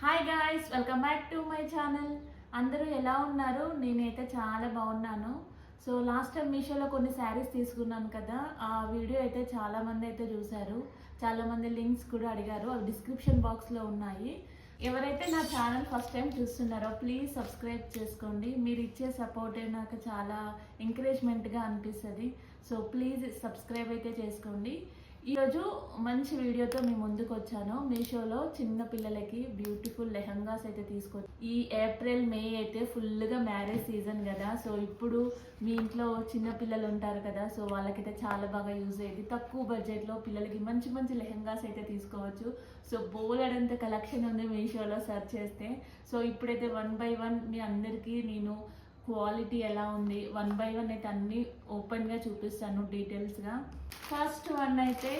Hi guys, welcome back to my channel. అందరూ ఎలా ఉన్నారు? నేనైతే చాలా బాగున్నాను. సో లాస్ట్ టైం మీషోలో కొన్ని శారీస్ తీసుకున్నాను కదా, ఆ వీడియో అయితే చాలామంది అయితే చూశారు. చాలామంది లింక్స్ కూడా అడిగారు, అవి డిస్క్రిప్షన్ బాక్స్లో ఉన్నాయి. ఎవరైతే నా ఛానల్ ఫస్ట్ టైం చూస్తున్నారో ప్లీజ్ సబ్స్క్రైబ్ చేసుకోండి. మీరు ఇచ్చే సపోర్టే నాకు చాలా ఎంకరేజ్మెంట్గా అనిపిస్తుంది. సో ప్లీజ్ సబ్స్క్రైబ్ అయితే చేసుకోండి. ఈరోజు మంచి వీడియోతో మీ ముందుకు వచ్చాను. మీషోలో చిన్న పిల్లలకి బ్యూటిఫుల్ లెహంగాస్ అయితే తీసుకోవచ్చు. ఈ ఏప్రిల్ మే అయితే ఫుల్గా మ్యారేజ్ సీజన్ కదా, సో ఇప్పుడు మీ ఇంట్లో చిన్న పిల్లలు ఉంటారు కదా, సో వాళ్ళకైతే చాలా బాగా యూజ్ అయ్యేది. తక్కువ బడ్జెట్లో పిల్లలకి మంచి మంచి లెహంగాస్ అయితే తీసుకోవచ్చు. సో బోలెడంత కలెక్షన్ ఉంది మీషోలో సెర్చ్ చేస్తే. సో ఇప్పుడైతే 1 by 1 మీ అందరికీ నేను క్వాలిటీ ఎలా ఉంది 1 by 1 అయితే అన్నీ ఓపెన్గా చూపిస్తాను డీటెయిల్స్గా. ఫస్ట్ వన్ అయితే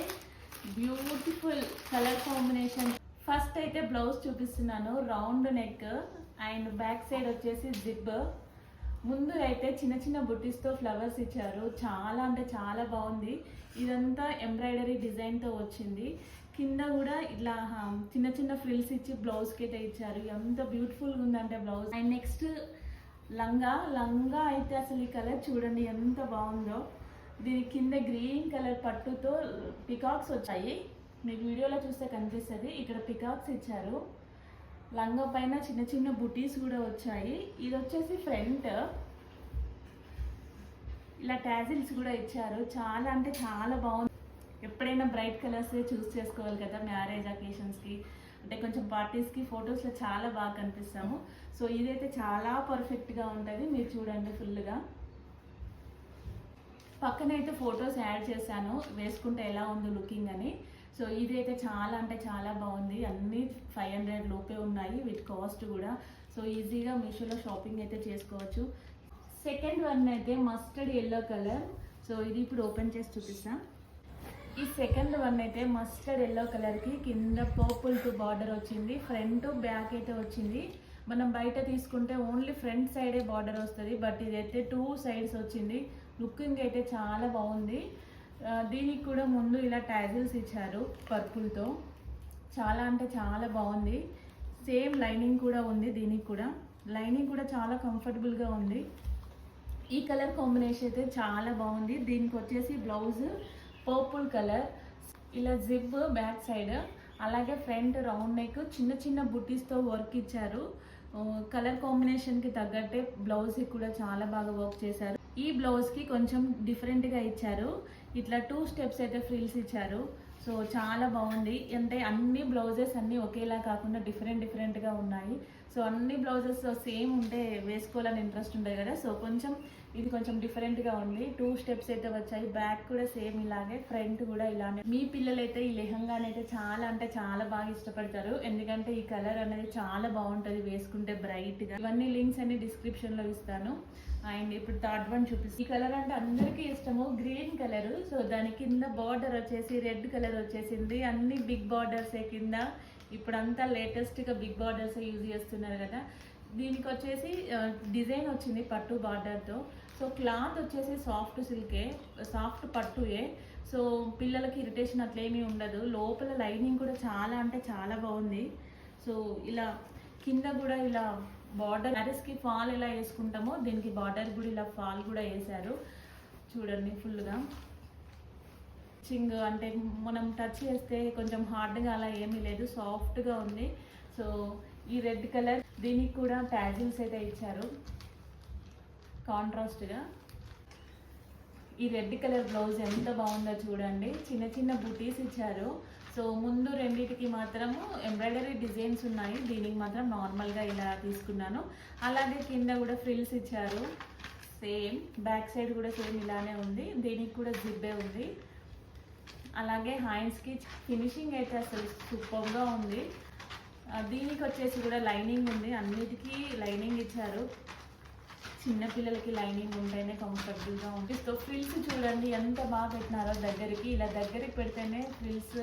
బ్యూటిఫుల్ కలర్ కాంబినేషన్. ఫస్ట్ అయితే బ్లౌజ్ చూపిస్తున్నాను, round neck and back side వచ్చేసి జిప్. ముందు అయితే చిన్న చిన్న బుట్టీస్తో ఫ్లవర్స్ ఇచ్చారు, చాలా అంటే చాలా బాగుంది. ఇదంతా ఎంబ్రాయిడరీ డిజైన్తో వచ్చింది. కింద కూడా ఇలా చిన్న చిన్న ఫ్రిల్స్ ఇచ్చి బ్లౌజ్కి అయితే ఇచ్చారు. ఎంత బ్యూటిఫుల్గా ఉందంటే బ్లౌజ్. అండ్ నెక్స్ట్ లంగా అయితే అసలు ఈ కలర్ చూడండి ఎంత బాగుందో. దీని కింద గ్రీన్ కలర్ పట్టుతో పికాక్స్ వచ్చాయి, మీకు వీడియోలో చూస్తే కనిపిస్తుంది. ఇక్కడ పికాక్స్ ఇచ్చారు. లంగా పైన చిన్న చిన్న బుటీస్ కూడా వచ్చాయి. ఇది వచ్చేసి ఫ్రంట్ ఇలా టాజిల్స్ కూడా ఇచ్చారు. చాలా అంటే చాలా బాగుంది. ఎప్పుడైనా బ్రైట్ కలర్స్ చూస్ చేసుకోవాలి కదా మ్యారేజ్ అకేషన్స్కి, అంటే కొంచెం పార్టీస్కి ఫొటోస్లో చాలా బాగా కనిపిస్తాము. సో ఇదైతే చాలా పర్ఫెక్ట్గా ఉంటుంది. మీరు చూడండి ఫుల్గా. పక్కన అయితే ఫొటోస్ యాడ్ చేశాను వేసుకుంటే ఎలా ఉందో లుకింగ్ అని. సో ఇదైతే చాలా అంటే చాలా బాగుంది. అన్నీ 500 లోపే ఉన్నాయి, వీటి కాస్ట్ కూడా. సో ఈజీగా మీషోలో షాపింగ్ అయితే చేసుకోవచ్చు. సెకండ్ వన్ అయితే మస్టర్డ్ ఎల్లో కలర్. సో ఇది ఇప్పుడు ఓపెన్ చేసి చూపిస్తాను. ఈ సెకండ్ వన్ అయితే మస్టర్డ్ ఎల్లో కలర్కి కింద పర్పుల్ టు బార్డర్ వచ్చింది. ఫ్రంట్ బ్యాక్ అయితే వచ్చింది. మనం బయట తీసుకుంటే ఓన్లీ ఫ్రంట్ సైడే బార్డర్ వస్తుంది, బట్ ఇదైతే 2 sides వచ్చింది. లుకింగ్ అయితే చాలా బాగుంది. దీనికి కూడా ముందు ఇలా టాజిల్స్ ఇచ్చారు పర్పుల్తో, చాలా అంటే చాలా బాగుంది. సేమ్ లైనింగ్ కూడా ఉంది. దీనికి కూడా లైనింగ్ కూడా చాలా కంఫర్టబుల్గా ఉంది. ఈ కలర్ కాంబినేషన్ అయితే చాలా బాగుంది. దీనికి వచ్చేసి బ్లౌజ్ పర్పుల్ కలర్, ఇలా జిప్ బ్యాక్ సైడ్, అలాగే ఫ్రంట్ రౌండ్ నెక్ చిన్న చిన్న బుట్టీస్తో వర్క్ ఇచ్చారు. కలర్ కాంబినేషన్కి తగ్గట్టే బ్లౌజ్కి కూడా చాలా బాగా వర్క్ చేశారు. ఈ బ్లౌజ్కి కొంచెం డిఫరెంట్గా ఇచ్చారు. ఇట్లా 2 steps అయితే ఫ్రిల్స్ ఇచ్చారు. సో చాలా బాగుంది. అంటే అన్ని బ్లౌజెస్ అన్నీ ఒకేలా కాకుండా డిఫరెంట్గా ఉన్నాయి. సో అన్ని బ్లౌజెస్ సేమ్ ఉంటే వేసుకోవాలని ఇంట్రెస్ట్ ఉంటుంది కదా, సో ఇది కొంచెం డిఫరెంట్గా ఉంది. 2 steps అయితే వచ్చాయి. బ్యాక్ కూడా సేమ్ ఇలాగే, ఫ్రంట్ కూడా ఇలానే. మీ పిల్లలైతే ఈ లెహంగానైతే చాలా అంటే చాలా బాగా ఇష్టపడతారు, ఎందుకంటే ఈ కలర్ అనేది చాలా బాగుంటుంది వేసుకుంటే బ్రైట్గా. ఇవన్నీ లింక్స్ అన్ని డిస్క్రిప్షన్లో ఇస్తాను. అండ్ ఇప్పుడు థర్డ్ వన్ చూపిస్తాను. ఈ కలర్ అంటే అందరికీ ఇష్టము, గ్రీన్ కలర్. సో దాని కింద బార్డర్ వచ్చేసి రెడ్ కలర్ వచ్చేసింది. అన్ని బిగ్ బార్డర్సే కింద. ఇప్పుడు అంతా లేటెస్ట్గా బిగ్ బార్డర్సే యూజ్ చేస్తున్నారు కదా. దీనికి వచ్చేసి డిజైన్ వచ్చింది పట్టు బార్డర్తో. సో క్లాత్ వచ్చేసి సాఫ్ట్ సిల్కే, సాఫ్ట్ పట్టుయే. సో పిల్లలకి ఇరిటేషన్ అట్లేమీ ఉండదు. లోపల లైనింగ్ కూడా చాలా అంటే చాలా బాగుంది. సో ఇలా కింద కూడా ఇలా బార్డర్, మ్యారేజ్కి ఫాల్ ఎలా వేసుకుంటామో దీనికి బార్డర్ కూడా ఇలా ఫాల్ కూడా వేశారు. చూడండి ఫుల్గా చింగ్, అంటే మనం టచ్ చేస్తే కొంచెం హార్డ్గా అలా ఏమీ లేదు, సాఫ్ట్గా ఉంది. సో ఈ రెడ్ కలర్, దీనికి కూడా టాజిల్స్ అయితే ఇచ్చారు కాంట్రాస్ట్గా. ఈ రెడ్ కలర్ బ్లౌజ్ ఎంత బాగుందో చూడండి. చిన్న చిన్న బుటీస్ ఇచ్చారు. సో ముందు రెండింటికి మాత్రము ఎంబ్రాయిడరీ డిజైన్స్ ఉన్నాయి, దీనికి మాత్రం నార్మల్గా ఇలా తీసుకున్నాను. అలాగే కింద కూడా ఫ్రిల్స్ ఇచ్చారు. సేమ్ బ్యాక్ సైడ్ కూడా సేమ్ ఇలానే ఉంది. దీనికి కూడా జిబ్బే ఉంది. అలాగే హ్యాండ్స్కి ఫినిషింగ్ అయితే అసలు సూపర్గా ఉంది. దీనికి వచ్చేసి కూడా లైనింగ్ ఉంది. అన్నిటికీ లైనింగ్ ఇచ్చారు. చిన్నపిల్లలకి లైనింగ్ ఉంటేనే కంఫర్టబుల్గా ఉంటుంది. సో ఫ్రిల్స్ చూడండి ఎంత బాగా పెట్టినారో దగ్గరికి. ఇలా దగ్గరికి పెడితేనే ఫ్రిల్స్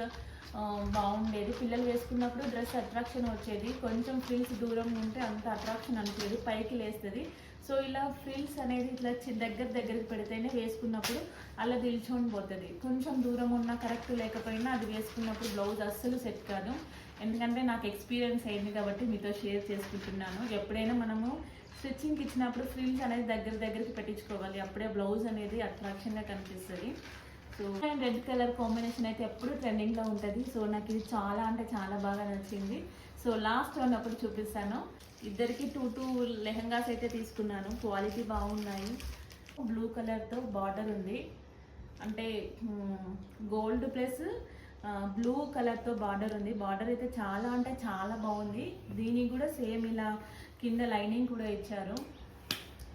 బాగుండేది. పిల్లలు వేసుకున్నప్పుడు డ్రెస్ అట్రాక్షన్ వచ్చేది. కొంచెం ఫ్రిల్స్ దూరం ఉంటే అంత అట్రాక్షన్ అనిపించేది, పైకి లేస్తుంది. సో ఇలా ఫ్రిల్స్ అనేది ఇట్లా దగ్గరికి పెడితేనే వేసుకున్నప్పుడు అలా నిల్చొని పోతుంది. కొంచెం దూరం ఉన్నా కరెక్ట్ లేకపోయినా అది వేసుకున్నప్పుడు బ్లౌజ్ అస్సలు సెట్ కాదు. ఎందుకంటే నాకు ఎక్స్పీరియన్స్ అయింది కాబట్టి మీతో షేర్ చేసుకుంటున్నాను. ఎప్పుడైనా మనము స్టిచ్చింగ్కి ఇచ్చినప్పుడు ఫ్రిల్స్ అనేది దగ్గరికి పెట్టించుకోవాలి, అప్పుడే బ్లౌజ్ అనేది అట్రాక్షన్గా కనిపిస్తుంది. So and red colour combination అయితే ఎప్పుడు ట్రెండింగ్లో ఉంటుంది. సో నాకు ఇది చాలా అంటే చాలా బాగా నచ్చింది. సో లాస్ట్ ఉన్నప్పుడు చూపిస్తాను. ఇద్దరికి 2 లెహంగాస్ అయితే తీసుకున్నాను, క్వాలిటీ బాగున్నాయి. బ్లూ కలర్తో బార్డర్ ఉంది, అంటే గోల్డ్ ప్లస్ బ్లూ కలర్తో బార్డర్ ఉంది. బార్డర్ అయితే చాలా అంటే చాలా బాగుంది. దీనికి కూడా సేమ్ ఇలా కింద లైనింగ్ కూడా ఇచ్చారు.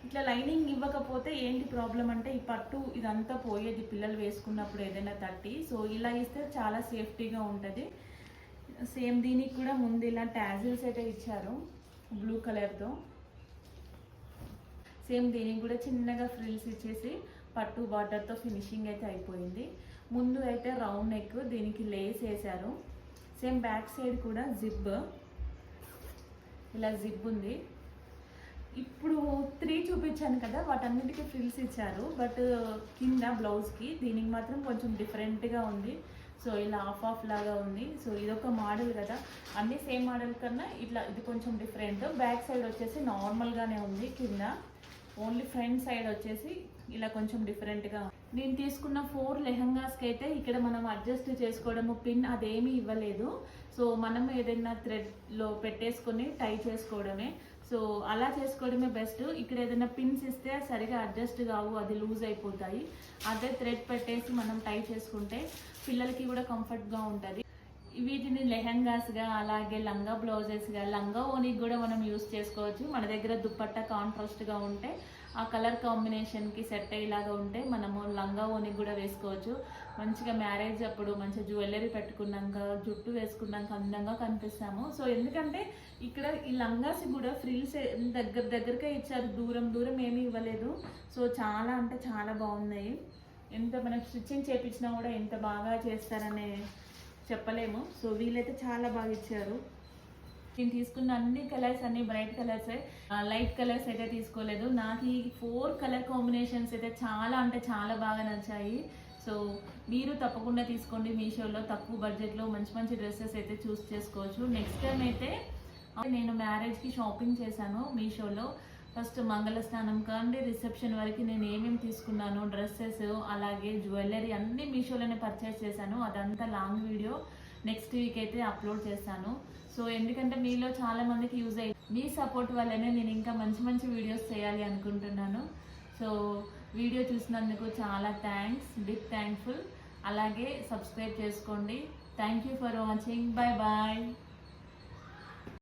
ఇట్లా లైనింగ్ ఇవ్వకపోతే ఏంటి ప్రాబ్లం అంటే ఈ పట్టు ఇదంతా పోయేది పిల్లలు వేసుకున్నప్పుడు ఏదైనా తట్టి. సో ఇలా ఇస్తే చాలా సేఫ్టీగా ఉంటుంది. సేమ్ దీనికి కూడా ముందు ఇలా టాజిల్స్ అయితే ఇచ్చారు బ్లూ కలర్తో. సేమ్ దీనికి కూడా చిన్నగా ఫ్రిల్స్ ఇచ్చేసి పట్టు బార్డర్తో ఫినిషింగ్ అయితే అయిపోయింది. ముందు అయితే రౌండ్ నెక్, దీనికి లేస్ వేశారు. సేమ్ బ్యాక్ సైడ్ కూడా జిప్, ఇలా జిప్ ఉంది. ఇప్పుడు 3 చూపించాను కదా, వాటన్నిటికీ ఫ్రిల్స్ ఇచ్చారు. బట్ కింద బ్లౌజ్కి దీనికి మాత్రం కొంచెం డిఫరెంట్గా ఉంది. సో ఇలా ఆఫ్ లాగా ఉంది. సో ఇదొక మోడల్ కదా, అన్నీ సేమ్ మోడల్ కన్నా ఇట్లా ఇది కొంచెం డిఫరెంట్. బ్యాక్ సైడ్ వచ్చేసి నార్మల్గానే ఉంది, కింద ఓన్లీ ఫ్రంట్ సైడ్ వచ్చేసి ఇలా కొంచెం డిఫరెంట్గా. నేను తీసుకున్న 4 లెహంగాస్కి అయితే ఇక్కడ మనం అడ్జస్ట్ చేసుకోవడము, పిన్ అదేమీ ఇవ్వలేదు. సో మనం ఏదైనా థ్రెడ్లో పెట్టేసుకొని టై చేసుకోవడమే. సో అలా చేసుకోవడమే బెస్ట్. ఇక్కడ ఏదైనా పిన్స్ ఇస్తే సరిగా అడ్జస్ట్ కావు, అది లూజ్ అయిపోతాయి. అదే థ్రెడ్ పెట్టేసి మనం టై చేసుకుంటే పిల్లలకి కూడా కంఫర్ట్గా ఉంటుంది. వీటిని లెహంగాస్గా, అలాగే లంగా బ్లౌజెస్గా, లంగా ఓనికి కూడా మనం యూస్ చేసుకోవచ్చు. మన దగ్గర దుప్పట్టా కాంట్రాస్ట్గా ఉంటే ఆ కలర్ కాంబినేషన్కి సెట్ అయ్యేలాగా ఉంటే మనము లంగా ఓనికి కూడా వేసుకోవచ్చు. మంచిగా మ్యారేజ్ అప్పుడు మంచిగా జ్యువెలరీ పెట్టుకున్నాక, జుట్టు వేసుకున్నాక అందంగా కనిపిస్తాము. సో ఎందుకంటే ఇక్కడ ఈ లంగాస్ కూడా ఫ్రిల్స్ దగ్గరకే ఇచ్చారు, దూరం ఏమీ ఇవ్వలేదు. సో చాలా అంటే చాలా బాగున్నాయి. ఎంత మనం స్టిచ్చింగ్ చేయించినా కూడా ఎంత బాగా చేస్తారనే చెప్పలేము. సో వీళ్ళైతే చాలా బాగా ఇచ్చారు. నేను తీసుకున్న అన్ని కలర్స్ అన్ని బ్రైట్ కలర్సే, లైట్ కలర్స్ అయితే తీసుకోలేదు. నాకు ఈ 4 కలర్ కాంబినేషన్స్ అయితే చాలా అంటే చాలా బాగా నచ్చాయి. సో మీరు తప్పకుండా తీసుకోండి. మీషోలో తక్కువ బడ్జెట్లో మంచి డ్రెస్సెస్ అయితే చూస్ చేసుకోవచ్చు. నెక్స్ట్ టైం అయితే నేను మ్యారేజ్కి షాపింగ్ చేశాను మీషోలో. ఫస్ట్ మంగళ స్నానం కానీ రిసెప్షన్ వరకు నేను ఏమేమి తీసుకున్నాను, డ్రెస్సెస్ అలాగే జ్యువెలరీ అన్నీ మీషోలోనే పర్చేస్ చేశాను. అదంతా లాంగ్ వీడియో నెక్స్ట్ వీక్ అయితే అప్లోడ్ చేస్తాను. సో ఎందుకంటే మీలో చాలా మందికి యూజ్ అయ్యి, మీ సపోర్ట్ వల్లనే నేను ఇంకా మంచి వీడియోస్ చేయాలి అనుకుంటున్నాను. సో వీడియో చూసినందుకు చాలా థ్యాంక్స్, బిగ్ థ్యాంక్ఫుల్. అలాగే సబ్స్క్రైబ్ చేసుకోండి. Thank you for watching. Bye bye.